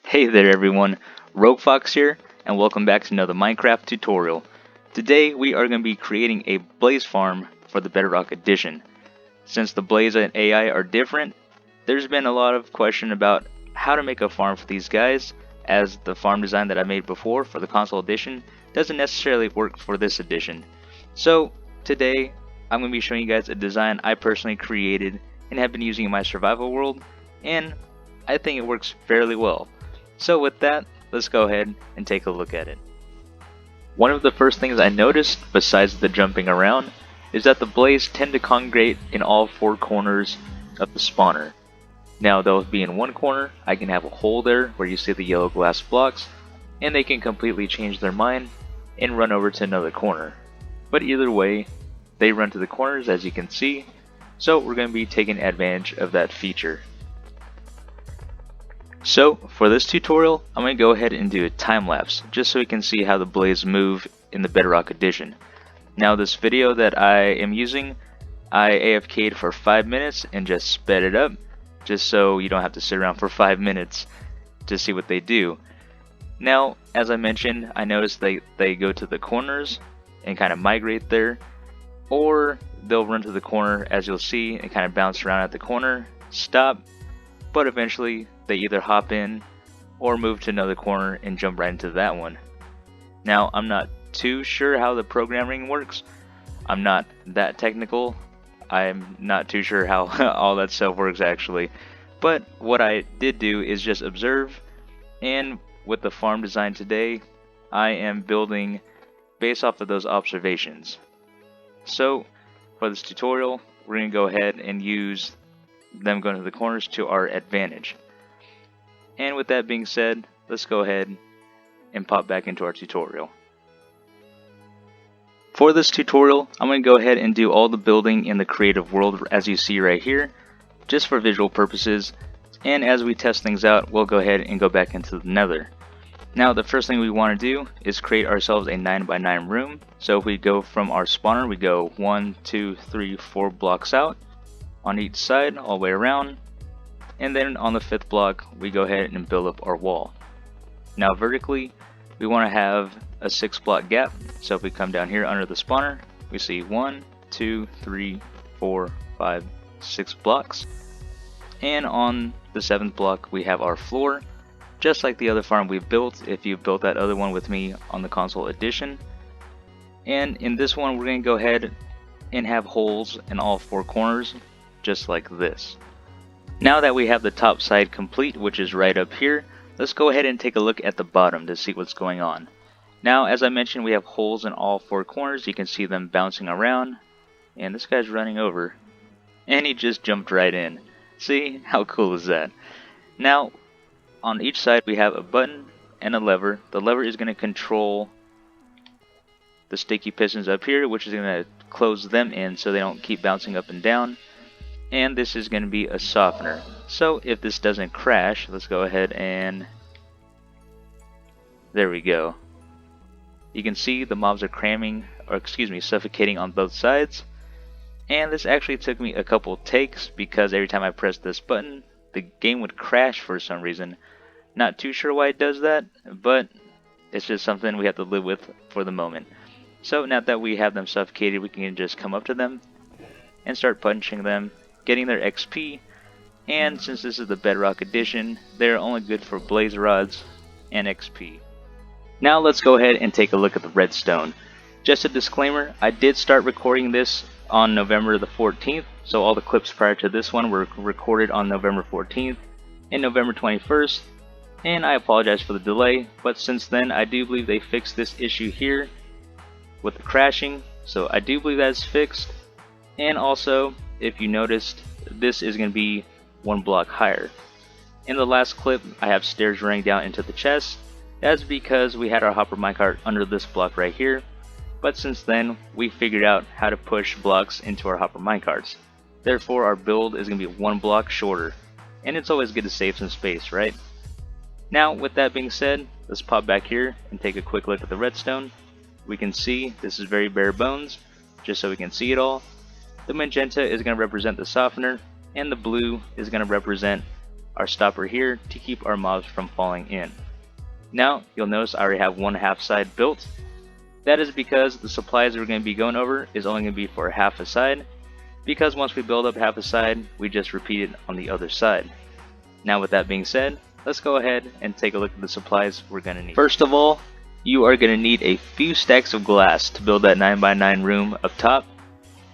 Hey there everyone, Rogue Fox here, and welcome back to another Minecraft tutorial. Today we are going to be creating a blaze farm for the Bedrock Edition. Since the blaze and AI are different, there's been a lot of question about how to make a farm for these guys, as the farm design that I made before for the console edition doesn't necessarily work for this edition. So today I'm going to be showing you guys a design I personally created and have been using in my survival world, and I think it works fairly well. So with that, let's go ahead and take a look at it. One of the first things I noticed, besides the jumping around, is that the blaze tend to congregate in all four corners of the spawner. Now they'll be in one corner, I can have a hole there where you see the yellow glass blocks, and they can completely change their mind and run over to another corner. But either way, they run to the corners as you can see, so we're going to be taking advantage of that feature. So for this tutorial, I'm going to go ahead and do a time lapse just so we can see how the blaze move in the Bedrock Edition. Now this video that I am using, I AFK'd for 5 minutes and just sped it up just so you don't have to sit around for 5 minutes to see what they do. Now as I mentioned, I noticed they go to the corners and kind of migrate there, or they'll run to the corner as you'll see and kind of bounce around at the corner, stop, but eventually they either hop in or move to another corner and jump right into that one. Now I'm not too sure how the programming works. I'm not that technical. I'm not too sure how all that stuff works actually. But what I did do is just observe, and with the farm design today, I am building based off of those observations. So for this tutorial, we're going to go ahead and use them going to the corners to our advantage. And with that being said, let's go ahead and pop back into our tutorial. For this tutorial, I'm going to go ahead and do all the building in the creative world as you see right here, just for visual purposes, and as we test things out, we'll go ahead and go back into the nether. Now the first thing we want to do is create ourselves a 9x9 room. So if we go from our spawner, we go 1, 2, 3, 4 blocks out on each side all the way around, and then on the 5th block we go ahead and build up our wall. Now vertically we want to have a 6-block gap, so if we come down here under the spawner we see 1, 2, 3, 4, 5, 6 blocks, and on the 7th block we have our floor, just like the other farm we've built if you've built that other one with me on the console edition. And in this one we're going to go ahead and have holes in all 4 corners, just like this. Now that we have the top side complete, which is right up here, let's go ahead and take a look at the bottom to see what's going on. Now as I mentioned, we have holes in all 4 corners. You can see them bouncing around, and this guy's running over and he just jumped right in. See, how cool is that? Now on each side we have a button and a lever. The lever is going to control the sticky pistons up here, which is going to close them in so they don't keep bouncing up and down. And this is going to be a softener. So if this doesn't crash, let's go ahead and there we go. You can see the mobs are cramming, or excuse me, suffocating on both sides. And this actually took me a couple takes because every time I pressed this button, the game would crash for some reason. Not too sure why it does that, but it's just something we have to live with for the moment. So now that we have them suffocated, we can just come up to them and start punching them, getting their XP, and since this is the Bedrock Edition, they're only good for blaze rods and XP. Now let's go ahead and take a look at the redstone. Just a disclaimer, I did start recording this on November the 14th, so all the clips prior to this one were recorded on November 14th and November 21st, and I apologize for the delay, but since then I do believe they fixed this issue here with the crashing, so I do believe that is fixed. And also, if you noticed, this is going to be 1 block higher. In the last clip, I have stairs running down into the chest. That's because we had our hopper minecart under this block right here. But since then, we figured out how to push blocks into our hopper minecarts. Therefore, our build is going to be 1 block shorter. And it's always good to save some space, right? Now, with that being said, let's pop back here and take a quick look at the redstone. We can see this is very bare bones, just so we can see it all. The magenta is going to represent the softener, and the blue is going to represent our stopper here to keep our mobs from falling in. Now you'll notice I already have one half side built. That is because the supplies that we're going to be going over is only going to be for half a side, because once we build up half a side, we just repeat it on the other side. Now with that being said, let's go ahead and take a look at the supplies we're going to need. First of all, you are going to need a few stacks of glass to build that 9x9 room up top.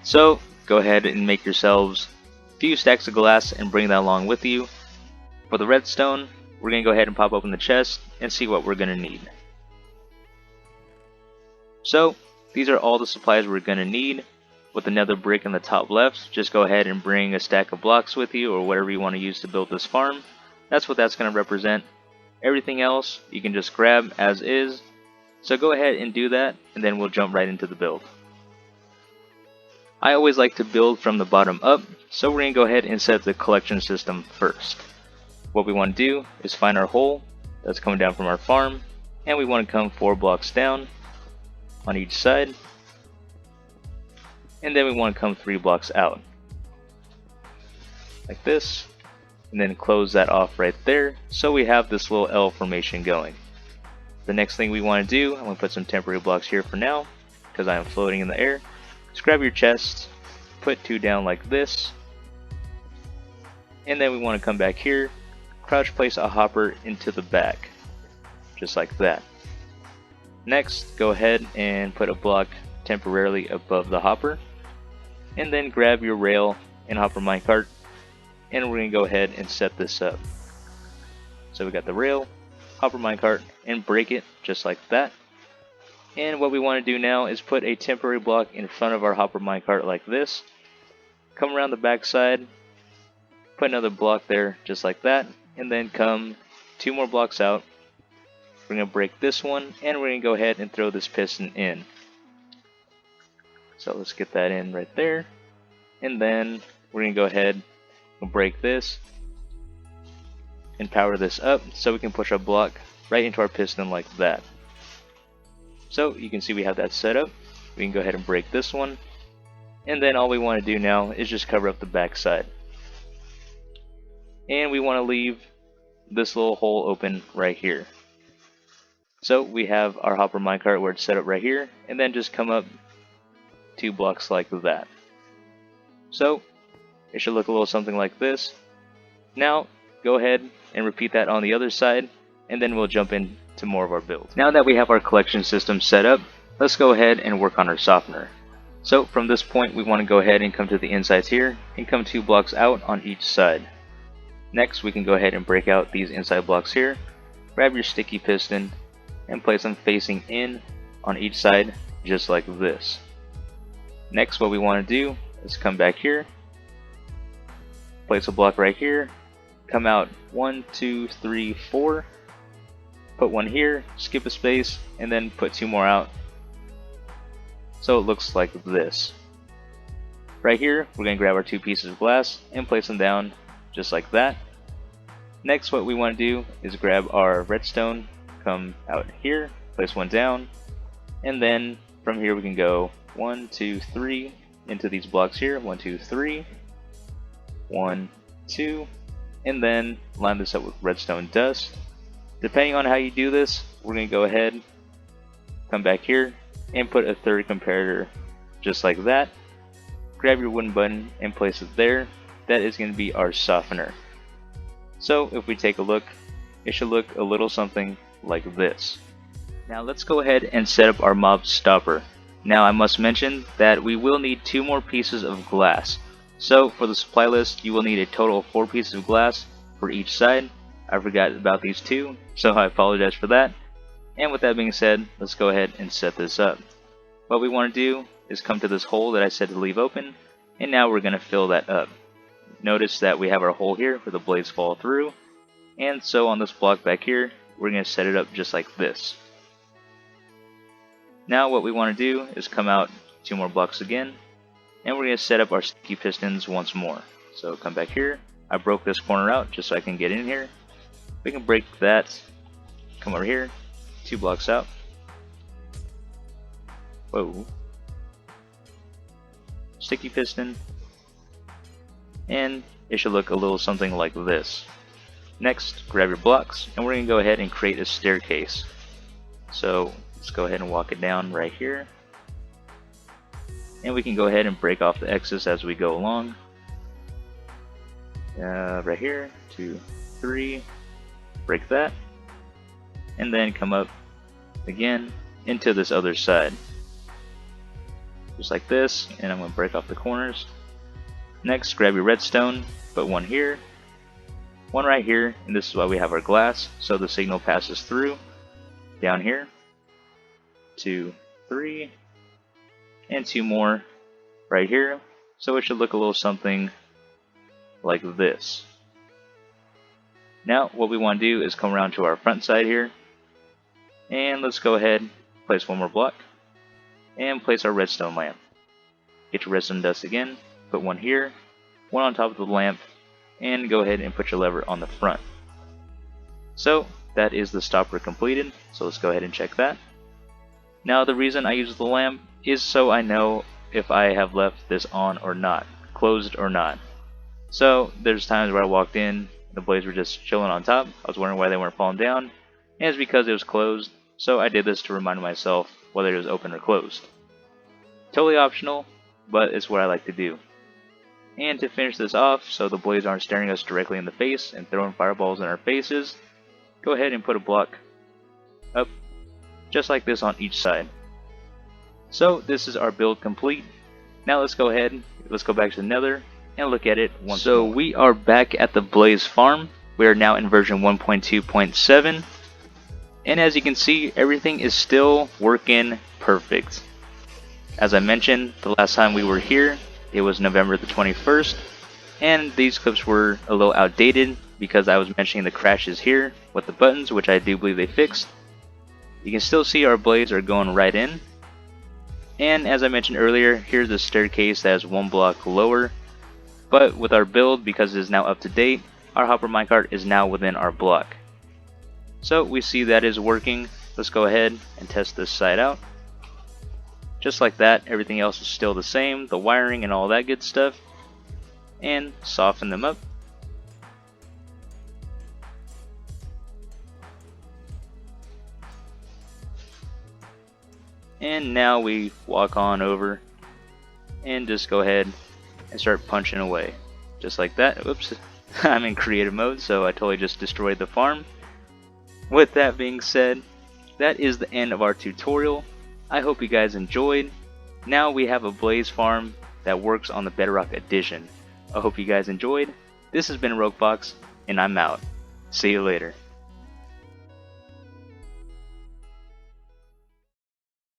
So go ahead and make yourselves a few stacks of glass and bring that along with you. For the redstone, we're going to go ahead and pop open the chest and see what we're going to need. So these are all the supplies we're going to need. With another brick in the top left, just go ahead and bring a stack of blocks with you or whatever you want to use to build this farm. That's what that's going to represent. Everything else you can just grab as is. So go ahead and do that, and then we'll jump right into the build. I always like to build from the bottom up, so we're going to go ahead and set the collection system first. What we want to do is find our hole that's coming down from our farm, and we want to come 4 blocks down on each side, and then we want to come 3 blocks out like this, and then close that off right there so we have this little L formation going. The next thing we want to do, I'm going to put some temporary blocks here for now because I am floating in the air. Just grab your chest, put 2 down like this, and then we want to come back here, crouch place a hopper into the back just like that. Next, go ahead and put a block temporarily above the hopper, and then grab your rail and hopper minecart, and we're going to go ahead and set this up. So we got the rail, hopper minecart, and break it just like that. And what we want to do now is put a temporary block in front of our hopper minecart like this. Come around the back side, put another block there just like that, and then come 2 more blocks out. We're going to break this one, and we're going to go ahead and throw this piston in. So let's get that in right there, and then we're going to go ahead and break this and power this up so we can push our block right into our piston like that. So you can see we have that set up. We can go ahead and break this one, and then all we want to do now is just cover up the back side. And we want to leave this little hole open right here. So we have our hopper minecart where it's set up right here, and then just come up 2 blocks like that. So it should look a little something like this. Now go ahead and repeat that on the other side, and then we'll jump into more of our build. Now that we have our collection system set up, let's go ahead and work on our softener. So from this point we want to go ahead and come to the insides here and come 2 blocks out on each side. Next we can go ahead and break out these inside blocks here, grab your sticky piston, and place them facing in on each side just like this. Next what we want to do is come back here, place a block right here, come out 1, 2, 3, 4, put 1 here, skip a space, and then put 2 more out. So it looks like this. Right here we're going to grab our 2 pieces of glass and place them down just like that. Next what we want to do is grab our redstone, come out here, place 1 down, and then from here we can go 1, 2, 3 into these blocks here, 1, 2, 3, 1, 2, and then line this up with redstone dust. Depending on how you do this, we're going to go ahead, come back here, and put a 3rd comparator just like that. Grab your wooden button and place it there. That is going to be our softener. So if we take a look, it should look a little something like this. Now let's go ahead and set up our mob stopper. Now I must mention that we will need 2 more pieces of glass. So for the supply list you will need a total of 4 pieces of glass for each side. I forgot about these 2, so I apologize for that. And with that being said, let's go ahead and set this up. What we want to do is come to this hole that I said to leave open, and now we're going to fill that up. Notice that we have our hole here where the blades fall through, and so on this block back here we're going to set it up just like this. Now what we want to do is come out 2 more blocks again, and we're going to set up our sticky pistons once more. So come back here, I broke this corner out just so I can get in here. We can break that, come over here, 2 blocks out. Whoa. Sticky piston, and it should look a little something like this. Next, grab your blocks, and we're going to go ahead and create a staircase. So let's go ahead and walk it down right here. And we can go ahead and break off the excess as we go along. Right here, 2, 3, break that. And then come up again into this other side. Just like this, and I'm going to break off the corners. Next, grab your redstone, put one here, one right here, and this is why we have our glass, so the signal passes through. Down here, 2, 3, and 2 more right here, so it should look a little something like this. Now what we want to do is come around to our front side here, and let's go ahead, place one more block, and place our redstone lamp. Get your redstone dust again, put one here, one on top of the lamp, and go ahead and put your lever on the front. So that is the stopper completed, so let's go ahead and check that. Now the reason I use the lamp is so I know if I have left this on or not, closed or not. So there's times where I walked in, the blades were just chilling on top, I was wondering why they weren't falling down, and it's because it was closed, so I did this to remind myself whether it was open or closed. Totally optional, but it's what I like to do. And to finish this off, so the blades aren't staring us directly in the face and throwing fireballs in our faces, go ahead and put a block up, just like this on each side. So this is our build complete. Now let's go ahead, let's go back to the nether and look at it once more. So we are back at the Blaze farm. We are now in version 1.2.7. And as you can see, everything is still working perfect. As I mentioned, the last time we were here, it was November the 21st, and these clips were a little outdated because I was mentioning the crashes here with the buttons, which I do believe they fixed. You can still see our blades are going right in. And as I mentioned earlier, here's the staircase that is 1 block lower. But with our build, because it is now up to date, our hopper minecart is now within our block. So we see that is working. Let's go ahead and test this side out. Just like that, everything else is still the same, the wiring and all that good stuff. And soften them up. And now we walk on over and just go ahead and start punching away. Just like that. Oops, I'm in creative mode, so I totally just destroyed the farm. With that being said, that is the end of our tutorial. I hope you guys enjoyed. Now we have a Blaze farm that works on the Bedrock Edition. I hope you guys enjoyed. This has been RogueFox, and I'm out. See you later.